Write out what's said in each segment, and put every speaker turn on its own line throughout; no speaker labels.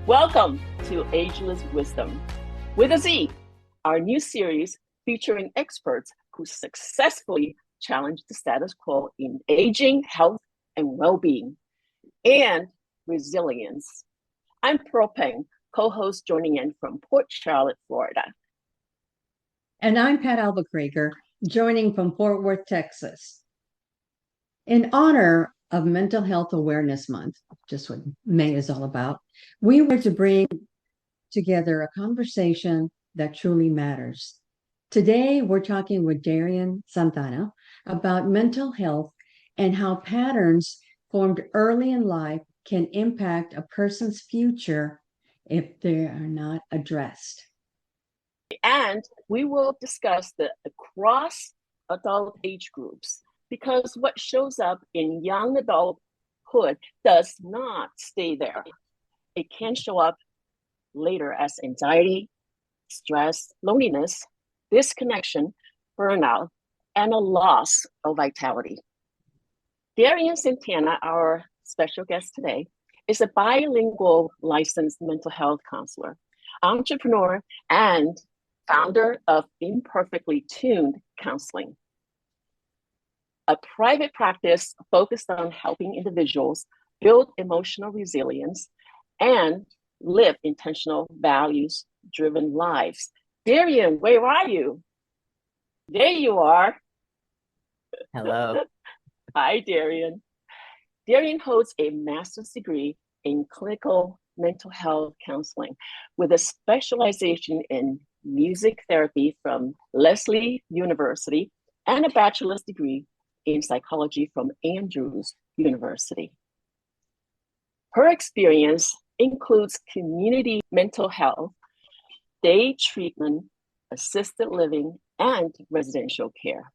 Welcome to Ageless Wizdom with a Z, our new series featuring experts who successfully challenge the status quo in aging, health, and well-being, and resilience. I'm Pearl Peng, co-host joining in from Port Charlotte, Florida.
And I'm Pat Albuquerque, joining from Fort Worth, Texas. In honor of Mental Health Awareness Month, just what May is all about, we wanted to bring together a conversation that truly matters. Today, we're talking with Darien Santana about mental health and how patterns formed early in life can impact a person's future if they are not addressed.
And we will discuss the across adult age groups because what shows up in young adulthood does not stay there. It can show up later as anxiety, stress, loneliness, disconnection, burnout, and a loss of vitality. Darien Santana, our special guest today, is a bilingual licensed mental health counselor, entrepreneur, and founder of Imperfectly Tuned Counseling, a private practice focused on helping individuals build emotional resilience and live intentional, values-driven lives. Darien, where are you? There you are.
Hello.
Hi, Darien. Darien holds a master's degree in clinical mental health counseling with a specialization in music therapy from Lesley University and a bachelor's degree in psychology from Andrews University. Her experience includes community mental health, day treatment, assisted living, and residential care.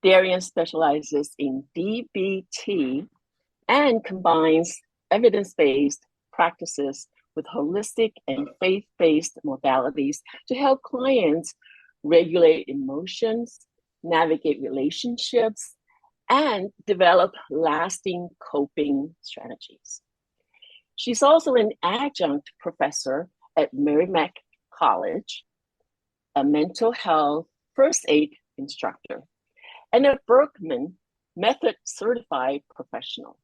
Darien specializes in DBT and combines evidence-based practices with holistic and faith-based modalities to help clients regulate emotions, navigate relationships, and develop lasting coping strategies. She's also an adjunct professor at Merrimack College, a mental health first aid instructor, and a Birkman Method Certified Professional.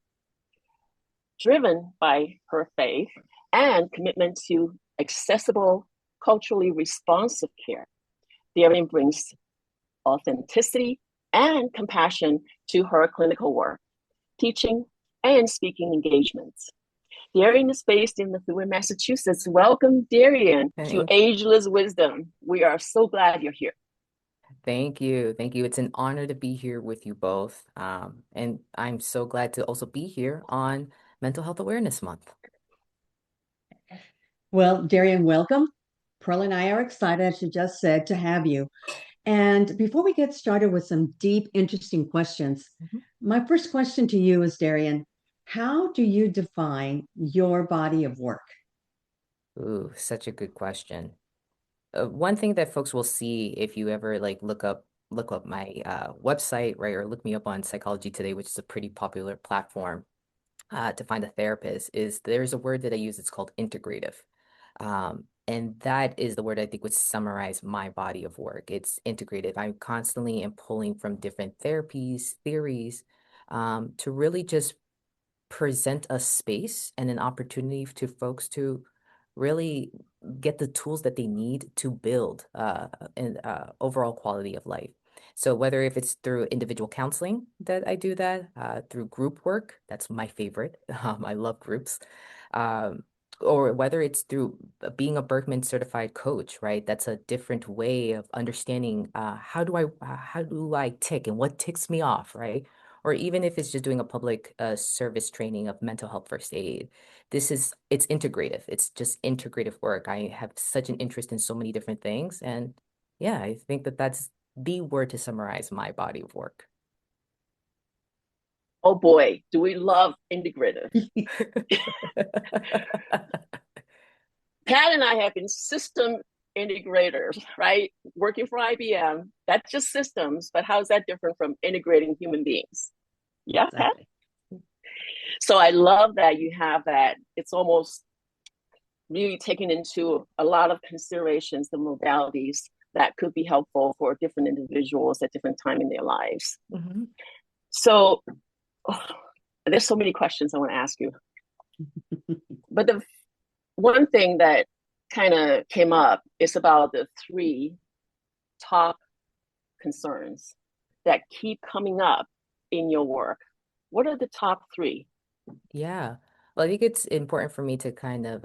Driven by her faith and commitment to accessible, culturally responsive care, Darien brings authenticity and compassion to her clinical work, teaching, and speaking engagements. Darien is based in Methuen, Massachusetts. Welcome, Darien, to Ageless Wizdom. We are so glad you're here.
Thank you. Thank you. It's an honor to be here with you both. And I'm so glad to also be here on Mental Health Awareness Month.
Well, Darien, welcome. Pearl and I are excited, as you just said, to have you. And before we get started with some deep, interesting questions, my first question to you is, Darien, how do you define your body of work?
Ooh, such a good question. One thing that folks will see if you ever look up my website, right, or look me up on Psychology Today, which is a pretty popular platform to find a therapist, is there's a word that I use. It's called integrative. And that is the word I think would summarize my body of work. It's integrative. I constantly am pulling from different therapies, theories, to really just present a space and an opportunity to folks to really get the tools that they need to build an overall quality of life. So whether if it's through individual counseling that I do that, through group work, that's my favorite. I love groups. Or whether it's through being a Birkman certified coach, right? That's a different way of understanding how do I tick and what ticks me off, right? Or even if it's just doing a public service training of mental health first aid. It's integrative. It's just integrative work. I have such an interest in so many different things. And yeah, I think that that's the word to summarize my body of work.
Oh boy, do we love integrative. Pat and I have been system integrators, right? Working for IBM, that's just systems, but how is that different from integrating human beings? Yeah, exactly. Pat? So I love that you have that. It's almost really taking into a lot of considerations, the modalities that could be helpful for different individuals at different time in their lives.
Mm-hmm.
So there's so many questions I want to ask you. But the one thing that kind of came up is about the three top concerns that keep coming up in your work. What are the top three?
Yeah. Well, I think it's important for me to kind of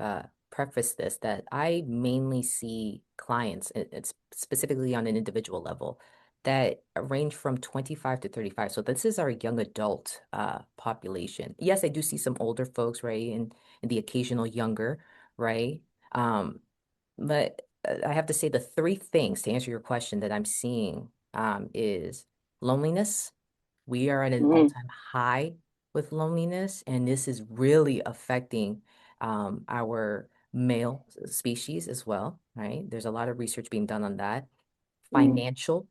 preface this that I mainly see clients, it's specifically on an individual level, that range from 25 to 35. So this is our young adult population. Yes, I do see some older folks, right, and the occasional younger, right? Um, but I have to say the three things to answer your question that I'm seeing is loneliness. We are at an
Mm,
all-time high with loneliness, and this is really affecting our male species as well, right? There's a lot of research being done on that.
mm,
Financial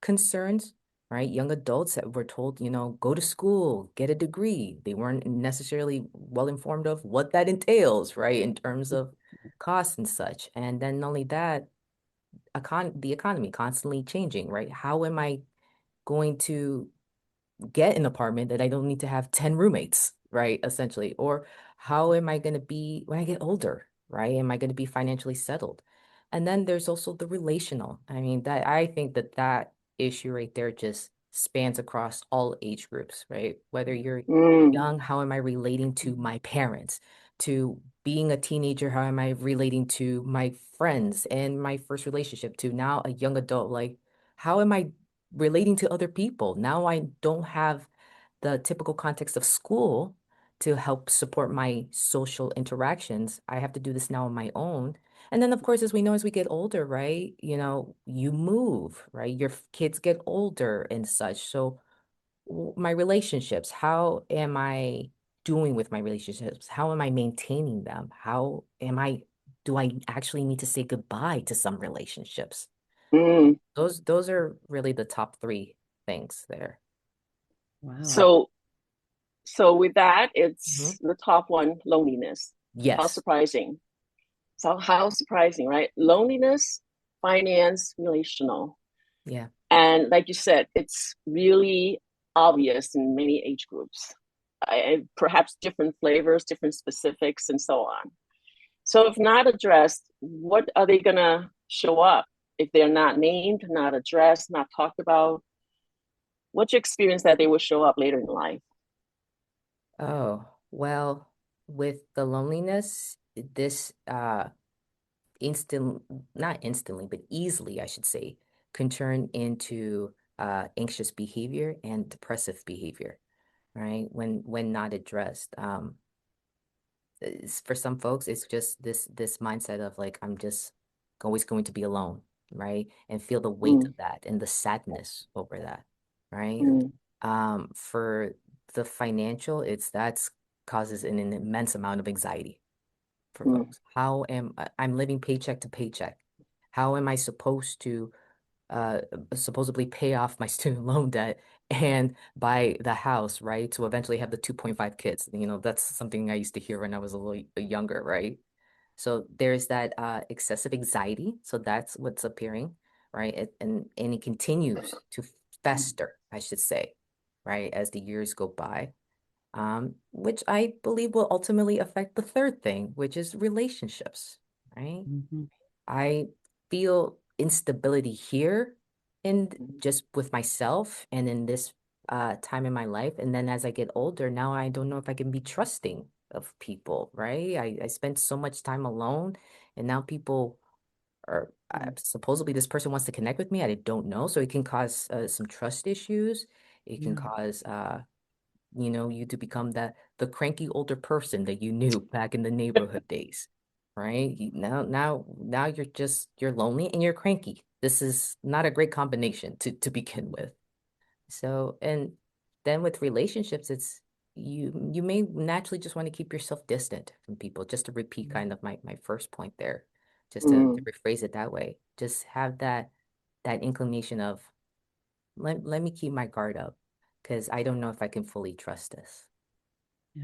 concerns, right? Young adults that were told, go to school, get a degree. They weren't necessarily well informed of what that entails, right? In terms of costs and such. And then not only that, the economy constantly changing, right? How am I going to get an apartment that I don't need to have 10 roommates, right? Essentially. Or how am I going to be when I get older, right? Am I going to be financially settled? And then there's also the relational. I mean, that I think that issue right there just spans across all age groups, right? Whether you're
mm,
young, how am I relating to my parents? To being a teenager, how am I relating to my friends and my first relationship? To now a young adult, like, how am I relating to other people? Now I don't have the typical context of school to help support my social interactions. I have to do this now on my own. And then, of course, as we know, as we get older, right, you move, right? Your kids get older and such. So my relationships, how am I doing with my relationships? How am I maintaining them? Do I actually need to say goodbye to some relationships?
mm.
Those are really the top three things there.
Wow.
So, so with that,
Hmm.
it's the top one, loneliness. How
Yes.
surprising. So how surprising, right? Loneliness, finance, relational.
Yeah.
And like you said, it's really obvious in many age groups. Perhaps different flavors, different specifics, and so on. So if not addressed, what are they gonna show up if they're not named, not addressed, not talked about? What's your experience that they will show up later in life?
Oh, well, with the loneliness, this instant not instantly, but easily, I should say, can turn into anxious behavior and depressive behavior, right? When not addressed. For some folks, it's just this mindset of like, I'm just always going to be alone, right? And feel the weight
Mm,
of that and the sadness over that, right?
mm,
For the financial, that's causes an immense amount of anxiety for
mm,
folks. I'm living paycheck to paycheck. How am I supposed to uh supposedly pay off my student loan debt and buy the house, right? To eventually have the 2.5 kids. That's something I used to hear when I was a little younger, right? So there's that excessive anxiety. So that's what's appearing, right? And it continues to fester, I should say, right, as the years go by. Which I believe will ultimately affect the third thing, which is relationships, right?
Mhm.
I feel instability here and
mm,
just with myself and in this time in my life. And then as I get older, now I don't know if I can be trusting of people, right? I spent so much time alone, and now people are supposedly this person wants to connect with me. I don't know. So it can cause some trust issues. It can
Yeah.
cause you to become the cranky older person that you knew back in the neighborhood days, right? Now you're lonely and you're cranky. This is not a great combination to begin with. So, and then with relationships, it's you may naturally just want to keep yourself distant from people, just to repeat kind of my first point there, just to
mm.
rephrase it that way. Just have that inclination of let me keep my guard up because I don't know if I can fully trust this.
Yeah.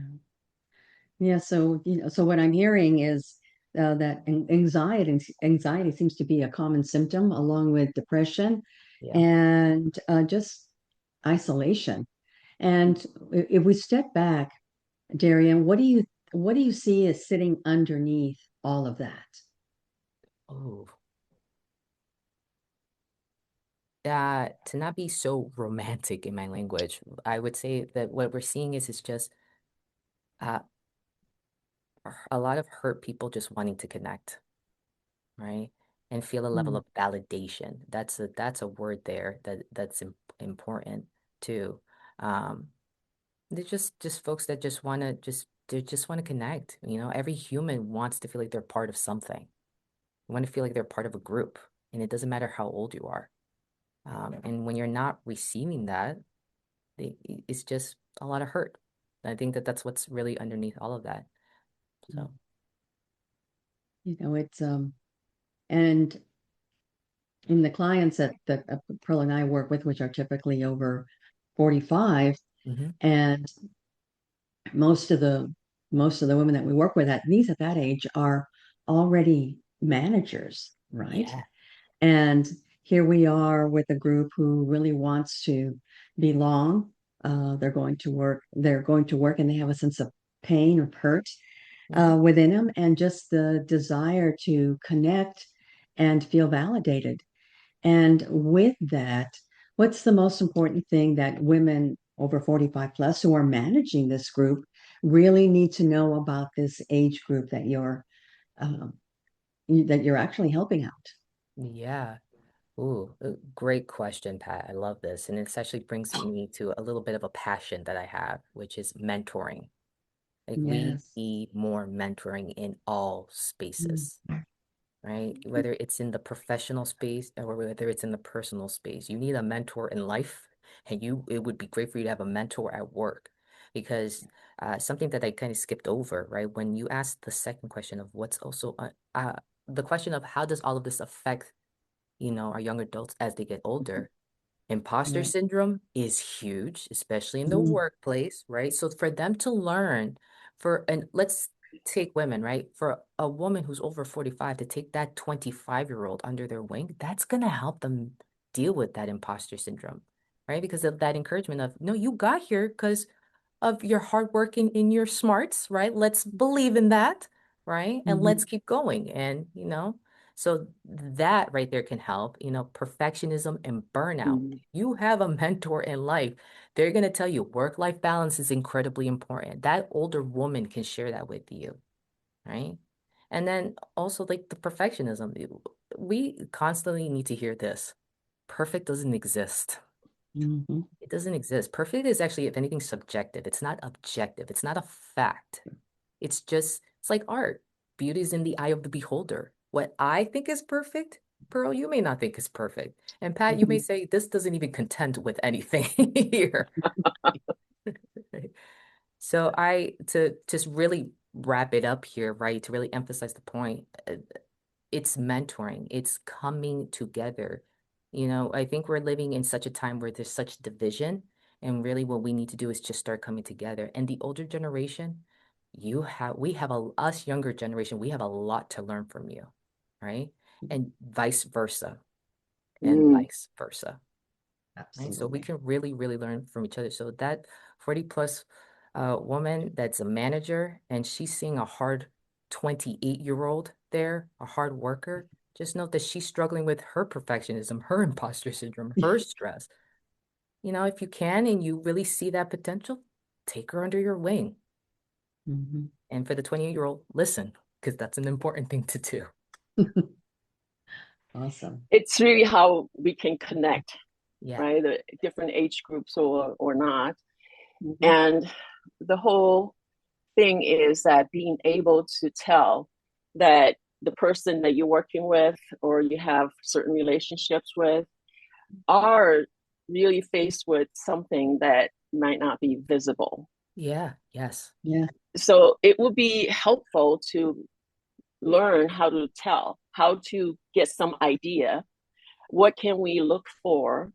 Yeah. So, so what I'm hearing is that anxiety seems to be a common symptom along with depression
Yeah.
and just isolation. And if we step back, Darien, what do you see as sitting underneath all of that?
Oh, to not be so romantic in my language, I would say that what we're seeing is just uh, a lot of hurt people just wanting to connect, right? And feel a level
Hmm.
of validation. That's a word there that's important too. Um, they're just folks that just want to just want to connect. Every human wants to feel like they're part of something. You want to feel like they're part of a group, and it doesn't matter how old you are. And when you're not receiving that, it's just a lot of hurt. I think that that's what's really underneath all of that. So,
It's and in the clients that Pearl and I work with, which are typically over 45,
hmm.
and most of the most of the women that we work with at these at that age are already managers, right?
Yeah.
And here we are with a group who really wants to belong. They're going to work and they have a sense of pain or hurt
Hmm.
within them, and just the desire to connect and feel validated. And with that, what's the most important thing that women over 45 plus who are managing this group really need to know about this age group um, that you're actually helping out?
Yeah. Ooh, great question, Pat. I love this. And this actually brings me to a little bit of a passion that I have, which is mentoring. Like we
Yes.
need more mentoring in all spaces, right? Whether it's in the professional space or whether it's in the personal space, you need a mentor in life, and it would be great for you to have a mentor at work, because something that I kind of skipped over, right? When you asked the second question of what's also the question of how does all of this affect, our young adults as they get older. Imposter
Yeah.
syndrome is huge, especially in the
Mm.
workplace, right? So for them to learn, and let's take women, right? For a woman who's over 45 to take that 25-year-old under their wing, that's gonna help them deal with that imposter syndrome, right? Because of that encouragement of, no, you got here because of your hard work and your smarts, right? Let's believe in that, right? And let's
Mhm.
keep going. And, so that right there can help, perfectionism and burnout.
Mm.
You have a mentor in life. They're going to tell you work-life balance is incredibly important. That older woman can share that with you, right? And then also like the perfectionism. We constantly need to hear this. Perfect doesn't exist.
Mhm.
It doesn't exist. Perfect is actually, if anything, subjective. It's not objective. It's not a fact. It's like art. Beauty is in the eye of the beholder. What I think is perfect, Pearl, you may not think is perfect. And Pat, you may
Mhm.
say this doesn't even contend with anything here. Right? So to just really wrap it up here, right? To really emphasize the point, it's mentoring, it's coming together. I think we're living in such a time where there's such division, and really what we need to do is just start coming together. And the older generation, we have us younger generation, we have a lot to learn from you, right? And vice versa, and
Mm.
vice versa, right? So we
Absolutely.
can really, really learn from each other. So that 40 plus woman that's a manager and she's seeing a hard 28-year-old there, a hard worker, just note that she's struggling with her perfectionism, her imposter syndrome, her stress. If you can and you really see that potential, take her under your wing.
Mhm.
And for the 28-year-old, listen, because that's an important thing to do.
Awesome.
It's really how we can connect,
Yeah.
right? The different age groups or not.
Mhm.
And the whole thing is that being able to tell that the person that you're working with or you have certain relationships with are really faced with something that might not be visible.
Yeah. Yes.
Yeah.
So it would be helpful to learn how to tell, how to get some idea. What can we look for?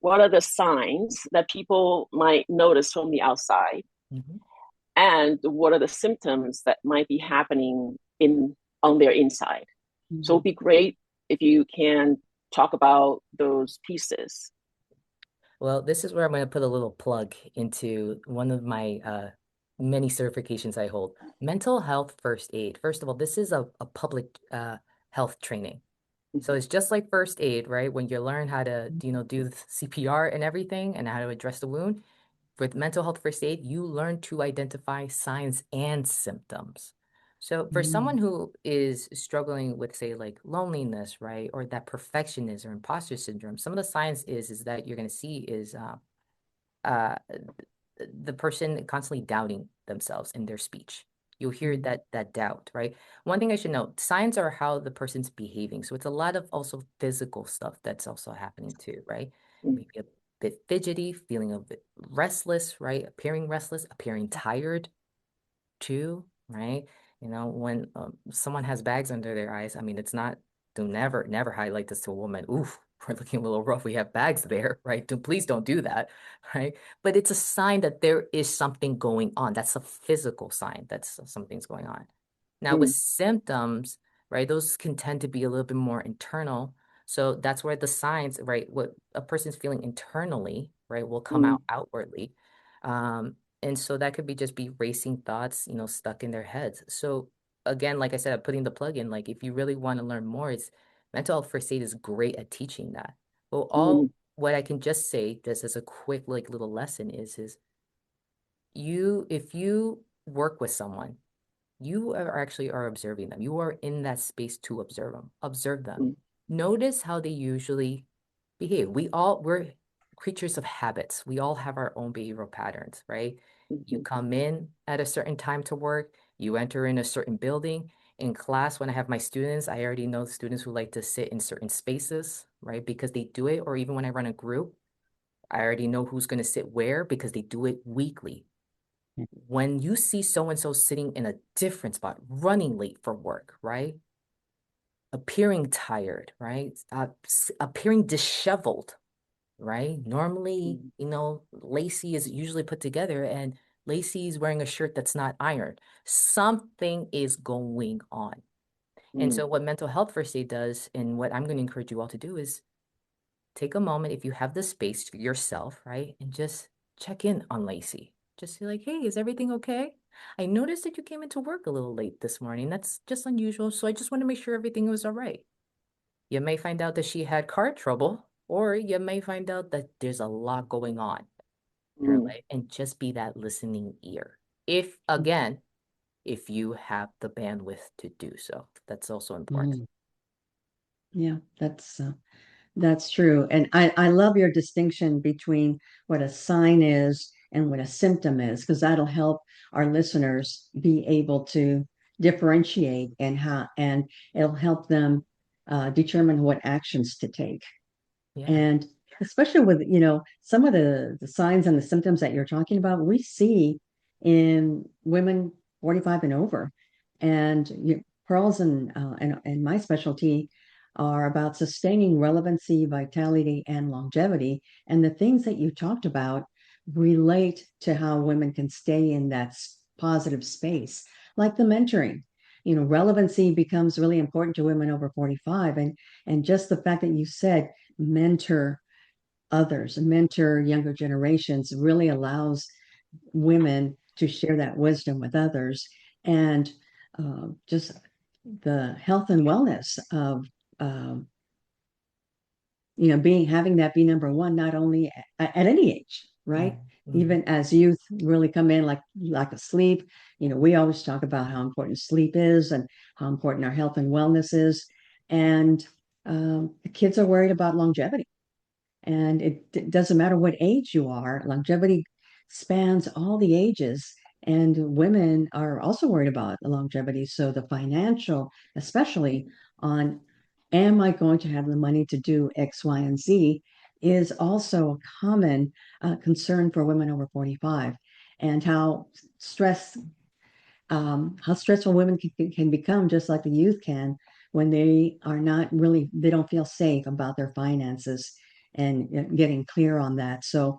What are the signs that people might notice from the outside?
Hmm.
and what are the symptoms that might be happening on their inside.
Mm-hmm.
So it'd be great if you can talk about those pieces.
Well, this is where I'm going to put a little plug into one of my many certifications I hold. Mental health first aid. First of all, this is a public health training. So it's just like first aid, right? When you learn how to, do the CPR and everything and how to address the wound. With mental health first aid, you learn to identify signs and symptoms. So for someone who is struggling with, say, like loneliness, right, or that perfectionism or imposter syndrome, some of the signs is that you're going to see is uh, the person constantly doubting themselves in their speech. You'll hear that doubt, right? One thing I should note, signs are how the person's behaving. So it's a lot of also physical stuff that's also happening too, right? Maybe a bit fidgety, feeling a bit restless, right? Appearing restless, appearing tired too, right? When someone has bags under their eyes, I mean, it's not, do never highlight this to a woman. Oof, we're looking a little rough. We have bags there, right? Please don't do that, right? But it's a sign that there is something going on. That's a physical sign that something's going on. Now, with symptoms, right, those can tend to be a little bit more internal. So that's where the signs, right, what a person's feeling internally, right, will come out outwardly. And so that could be racing thoughts, stuck in their heads. So again, like I said, I'm putting the plug in, like if you really want to learn more, it's mental health first aid is great at teaching that. Well, what I can just say, just as a quick like little lesson is if you work with someone, you are observing them. You are in that space to observe them. Notice how they usually behave. We're creatures of habits. We all have our own behavioral patterns, right? You come in at a certain time to work, you enter in a certain building. In class, when I have my students, I already know the students who like to sit in certain spaces, right? Because they do it, or even when I run a group, I already know who's going to sit where because they do it weekly. When you see so-and-so sitting in a different spot, running late for work, right? Appearing tired, right? Appearing disheveled, right? Normally, Lacey is usually put together and Lacey's wearing a shirt that's not ironed. Something is going on. And so what mental health first aid does, and what I'm going to encourage you all to do is take a moment, if you have the space for yourself, right? And just check in on Lacey. Just say like, hey, is everything okay? I noticed that you came into work a little late this morning. That's just unusual. So I just want to make sure everything was all right. You may find out that she had car trouble, or you may find out that there's a lot going on in her life, and just be that listening ear. If you have the bandwidth to do so, that's also important.
Yeah, that's true. And I love your distinction between what a sign is and what a symptom is, because that'll help our listeners be able to differentiate and it'll help them determine what actions to take.
Yeah.
And especially with, some of the signs and the symptoms that you're talking about, we see in women 45 and over. And Pearls and my specialty are about sustaining relevancy, vitality, and longevity. And the things that you talked about relate to how women can stay in that positive space, like the mentoring. Relevancy becomes really important to women over 45. And just the fact that you said mentor others, mentor younger generations really allows women to share that wisdom with others. And just the health and wellness of having that be number one, not only at any age, right? Even as youth really come in, like a sleep. We always talk about how important sleep is and how important our health and wellness is. And the kids are worried about longevity. And it doesn't matter what age you are, longevity spans all the ages. And women are also worried about the longevity. So the financial, especially on, am I going to have the money to do X, Y, and Z, is also a common concern for women over 45. And how stressful women can become, just like the youth can, when they don't feel safe about their finances and getting clear on that. So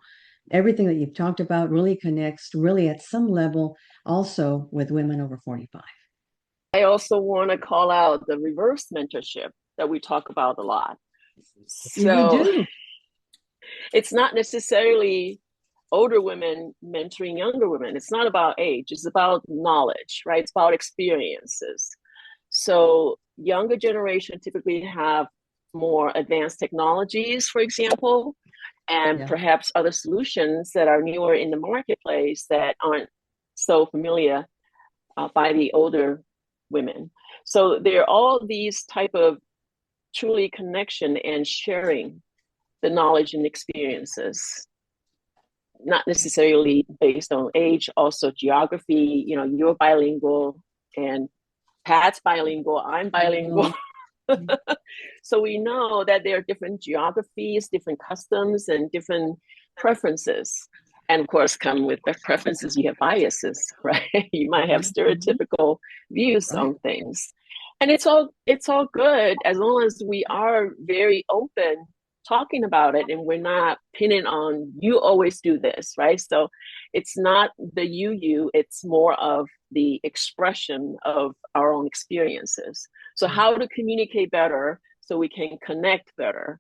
everything that you've talked about really connects really at some level also with women over 45.
I also want to call out the reverse mentorship that we talk about a lot.
We
So
do.
it's not necessarily older women mentoring younger women. It's not about age, it's about knowledge, right? It's about experiences. So younger generation typically have more advanced technologies, for example, and perhaps other solutions that are newer in the marketplace that aren't so familiar by the older women. So there are all these type of truly connection and sharing the knowledge and experiences, not necessarily based on age, also geography. You know, you're bilingual and Pat's bilingual, I'm bilingual. So we know that there are different geographies, different customs, and different preferences. And of course, come with the preferences, you have biases, right? You might have stereotypical views on things. And it's all good as long as we are very open talking about it and we're not pinning on you always do this, right? So it's not the you, it's more of the expression of our own experiences. So how to communicate better so we can connect better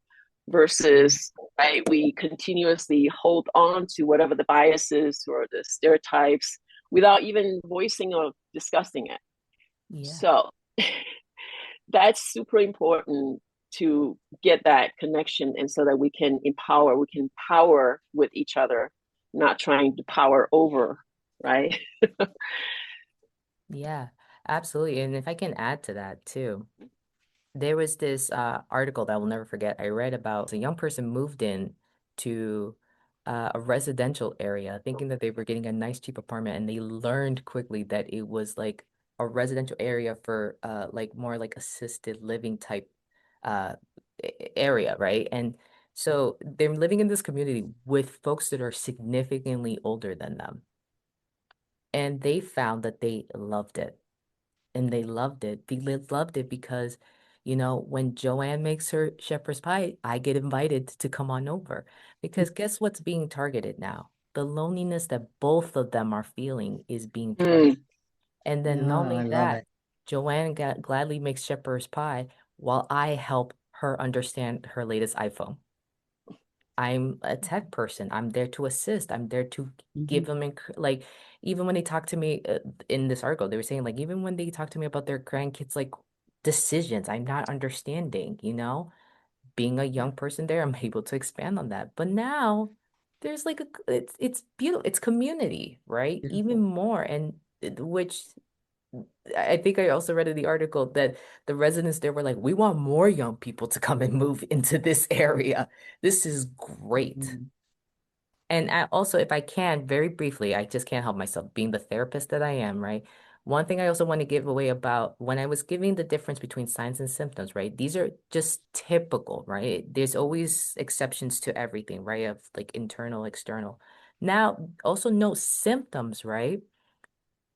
versus, right, we continuously hold on to whatever the biases or the stereotypes without even voicing or discussing it. So that's super important to get that connection, and so that we can empower with each other, not trying to power over, right?
Yeah, absolutely. And if I can add to that too, there was this article that I will never forget. I read about a young person moved in to a residential area thinking that they were getting a nice cheap apartment, and they learned quickly that it was like a residential area for like more like assisted living type uh area, right? And so they're living in this community with folks that are significantly older than them. And they found that they loved it. And they loved it. They loved it because, you know, when Joanne makes her shepherd's pie, I get invited to come on over. Because guess what's being targeted now? The loneliness that both of them are feeling is being targeted. And then not
I
only
love
that,
it.
Joanne gladly makes shepherd's pie while I help her understand her latest iPhone. I'm a tech person. I'm there to assist. I'm there to give them like even when they talk to me in this article, they were saying like even when they talk to me about their grandkids like decisions, I'm not understanding, you know? Being a young person there, I'm able to expand on that. But now there's like it's beautiful. It's community, right? Even
Beautiful.
more and which I think I also read in the article that the residents there were like, we want more young people to come and move into this area. This is great. And also, if I can, very briefly, I just can't help myself being the therapist that I am, right? One thing I also want to give away about when I was giving the difference between signs and symptoms, right? These are just typical, right? There's always exceptions to everything, right? Of like internal, external. Now, also note symptoms, right?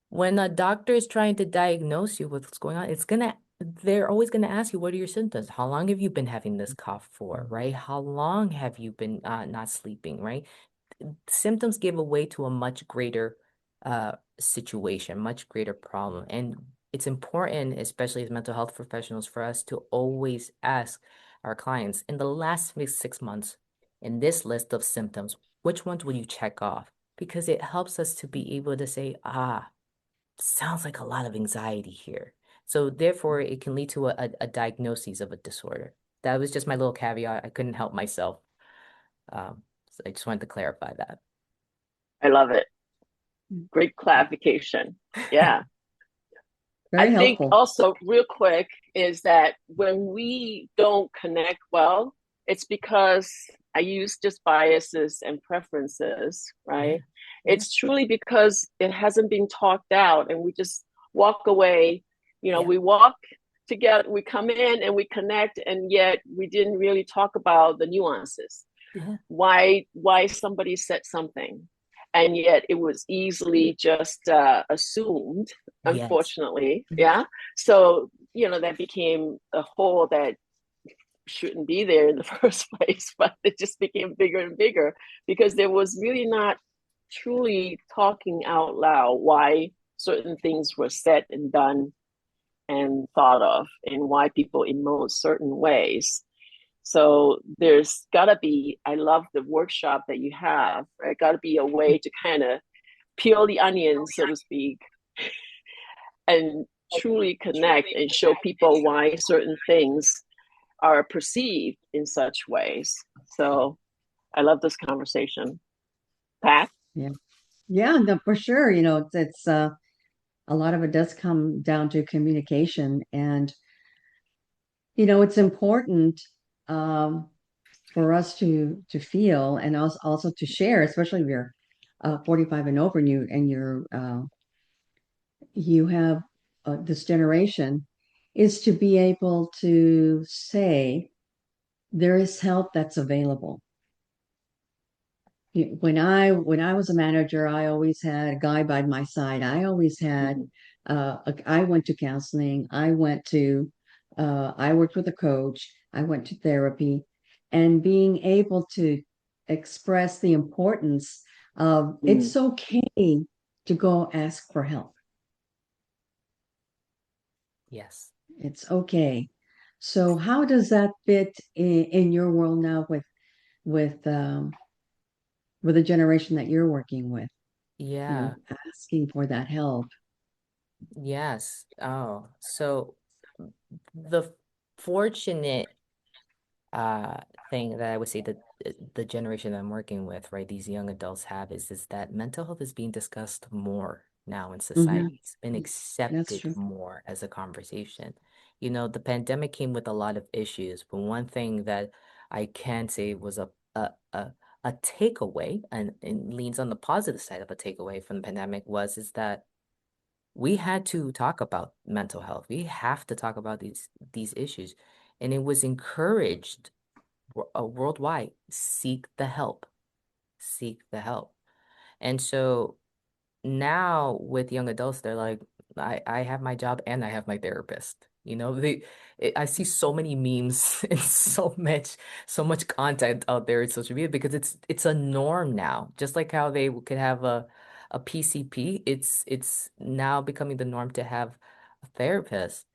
When a doctor is trying to diagnose you with what's going on, they're always gonna ask you, what are your symptoms? How long have you been having this cough for, right? How long have you been not sleeping, right? Symptoms give away to a much greater situation, much greater problem. And it's important, especially as mental health professionals, for us to always ask our clients in the last 6 months, in this list of symptoms, which ones will you check off? Because it helps us to be able to say, sounds like a lot of anxiety here. So therefore, it can lead to a diagnosis of a disorder. That was just my little caveat. I couldn't help myself. So I just wanted to clarify that.
I love it. Great clarification. Yeah. I
Very
think
helpful.
also, real quick, is that when we don't connect well, it's because I use just biases and preferences,
Yeah.
right? It's truly because it hasn't been talked out and we just walk away. You know,
Yeah.
we walk together, we come in and we connect, and yet we didn't really talk about the nuances.
Yeah.
Why somebody said something, and yet it was easily just assumed,
Yes.
unfortunately. Yeah. So, you know, that became a hole that shouldn't be there in the first place, but it just became bigger and bigger because there was really not truly talking out loud why certain things were said and done and thought of, and why people emote certain ways. So there's got to be, I love the workshop that you have, right? Got to be a way to kind of peel the onion, so to speak, and truly connect and show people why certain things are perceived in such ways. So I love this conversation. Pat?
Yeah. Yeah, no, for sure. It's a lot of it does come down to communication. And, it's important um, for us to feel and also to share, especially if you're 45 and over and you have this generation, is to be able to say there is help that's available. When I was a manager, I always had a guy by my side. I always had I went to counseling. I worked with a coach. I went to therapy, and being able to express the importance of it's okay to go ask for help.
Yes.
It's okay. So how does that fit in your world now with the generation that you're working with?
Yeah.
Asking for that help.
Yes. Oh, so the fortunate uh thing that I would say that the generation I'm working with, right, these young adults have is that mental health is being discussed more now in
Hmm.
society. It's been
That's
accepted
true.
more as a conversation. The pandemic came with a lot of issues, but one thing that I can say was a takeaway and leans on the positive side of a takeaway from the pandemic was that we had to talk about mental health. We have to talk about these issues. And it was encouraged worldwide, seek the help, seek the help. And so now with young adults, they're like, I have my job and I have my therapist. I see so many memes and so much content out there in social media because it's a norm now. Just like how they could have a PCP, it's now becoming the norm to have a therapist.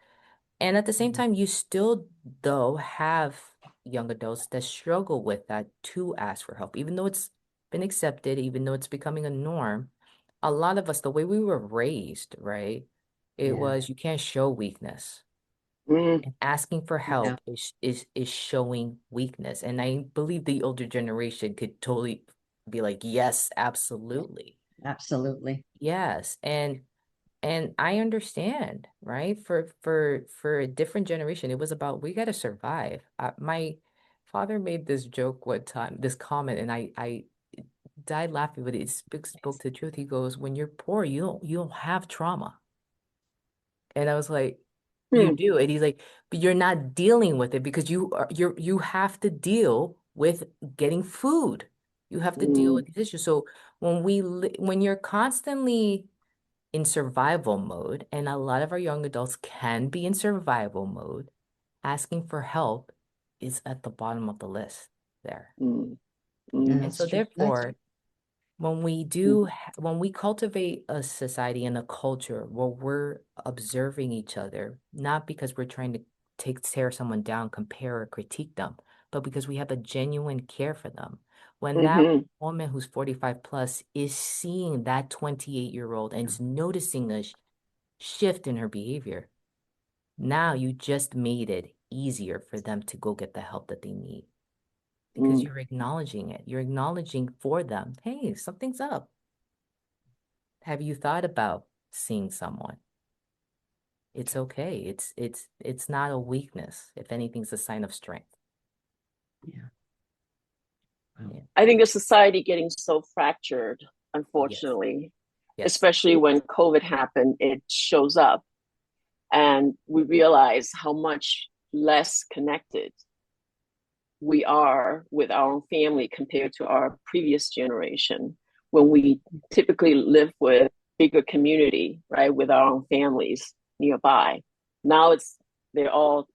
And at the same
Mhm.
time, you still, though, have young adults that struggle with that to ask for help, even though it's been accepted, even though it's becoming a norm. A lot of us, the way we were raised, right? It
Yeah.
was you can't show weakness.
Mm,
And asking for
Yeah.
help is showing weakness. And I believe the older generation could totally be like, yes, absolutely.
Absolutely.
Yes. And I understand, right? For a different generation, it was about we gotta survive. My father made this joke one time, this comment, and I died laughing, but it spoke to the truth. He goes, "When you're poor, you don't have trauma." And I was like, "You
mm,
do." And he's like, "But you're not dealing with it because you have to deal with getting food. You have to deal
mm,
with these issues. So when you're constantly in survival mode, and a lot of our young adults can be in survival mode, asking for help is at the bottom of the list there.
mm,
And
mm,
That's
so
true. That's
therefore, when we cultivate a society and a culture where we're observing each other, not because we're trying to tear someone down, compare or critique them, but because we have a genuine care for them. When that
mm-hmm,
woman who's 45 plus is seeing that 28-year-old and is noticing a shift in her behavior, now you just made it easier for them to go get the help that they need because
mm,
you're acknowledging it. You're acknowledging for them, hey, something's up. Have you thought about seeing someone? It's okay. It's not a weakness. If anything, it's a sign of strength.
yeah. Wow.
Yeah.
I think the society getting so fractured,
Yes.
unfortunately,
Yes.
especially when COVID happened, it shows up and we realize how much less connected we are with our own family compared to our previous generation when we typically live with bigger community, right, with our own families nearby. Now they're all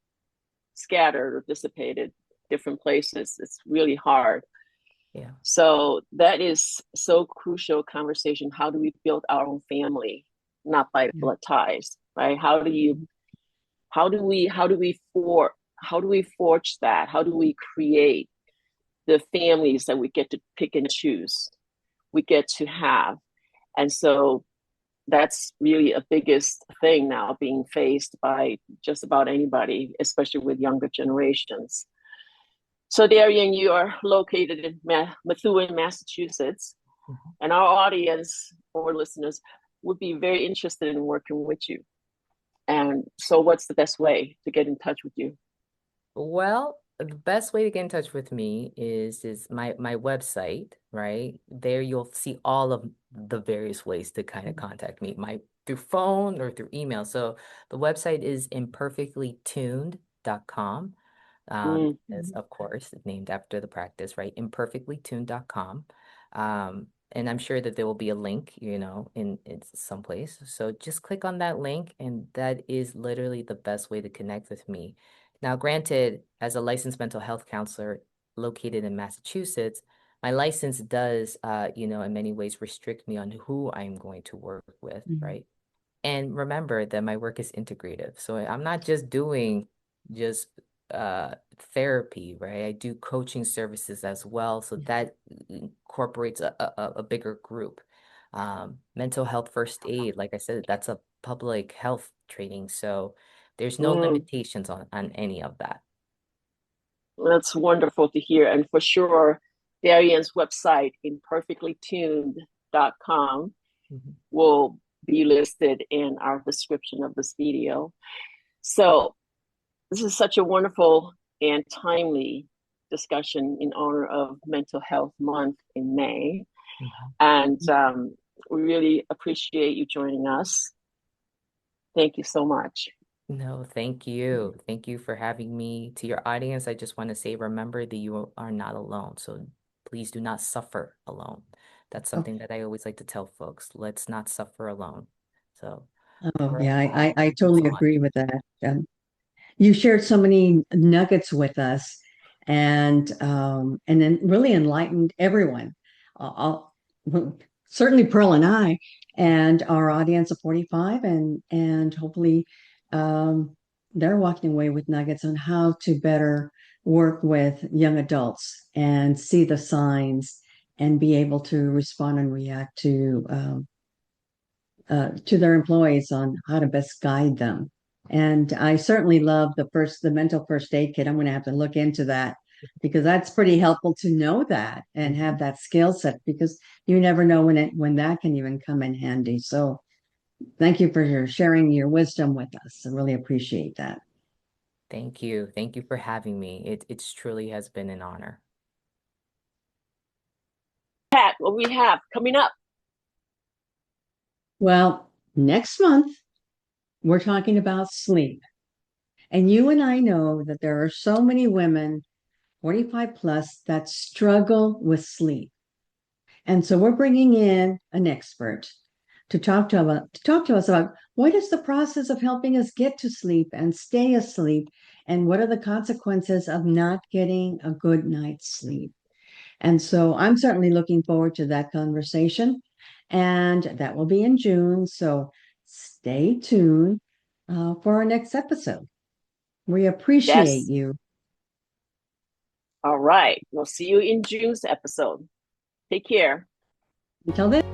scattered or dissipated different places. It's really hard.
Yeah.
So that is so crucial conversation. How do we build our own family, not by blood ties, right? How do we forge that? How do we create the families that we get to pick and choose, we get to have? And so that's really a biggest thing now being faced by just about anybody, especially with younger generations. So Darien, you are located in Methuen, Massachusetts, and our audience or listeners would be very interested in working with you. And so what's the best way to get in touch with you?
Well, the best way to get in touch with me is my website, right? There you'll see all of the various ways to kind of contact me, through phone or through email. So the website is imperfectlytuned.com. Is of course named after the practice, right? Imperfectlytuned.com. And I'm sure that there will be a link, in some place. So just click on that link, and that is literally the best way to connect with me. Now, granted, as a licensed mental health counselor located in Massachusetts, my license does, in many ways restrict me on who I'm going to work with, right? And remember that my work is integrative. So I'm not just doing just therapy, right? I do coaching services as well. So that incorporates a bigger group. Mental health first aid, like I said, that's a public health training. So there's no limitations on any of that.
That's wonderful to hear. And for sure, Darien's website, imperfectlytuned.com, will be listed in our description of this video. So this is such a wonderful and timely discussion in honor of Mental Health Month in May. And we really appreciate you joining us. Thank you so much.
No, thank you. Thank you for having me. To your audience, I just want to say, remember that you are not alone. So please do not suffer alone. That's something that I always like to tell folks. Let's not suffer alone. So,
yeah, I totally agree with that. You shared so many nuggets with us, and then really enlightened everyone. Certainly Pearl and I, and our audience of 45, and hopefully they're walking away with nuggets on how to better work with young adults and see the signs and be able to respond and react to their employees on how to best guide them. And I certainly love the mental first aid kit. I'm going to have to look into that, because that's pretty helpful to know that and have that skill set, because you never know when that can even come in handy. So thank you for sharing your wisdom with us. I really appreciate that.
Thank you. Thank you for having me. It truly has been an honor.
Pat, what we have coming up?
Well, next month, we're talking about sleep. And you and I know that there are so many women 45 plus that struggle with sleep. And so we're bringing in an expert to talk to us about what is the process of helping us get to sleep and stay asleep, and what are the consequences of not getting a good night's sleep. And so I'm certainly looking forward to that conversation, and that will be in June. So stay tuned for our next episode. We appreciate you.
All right. We'll see you in June's episode. Take care.
Until then.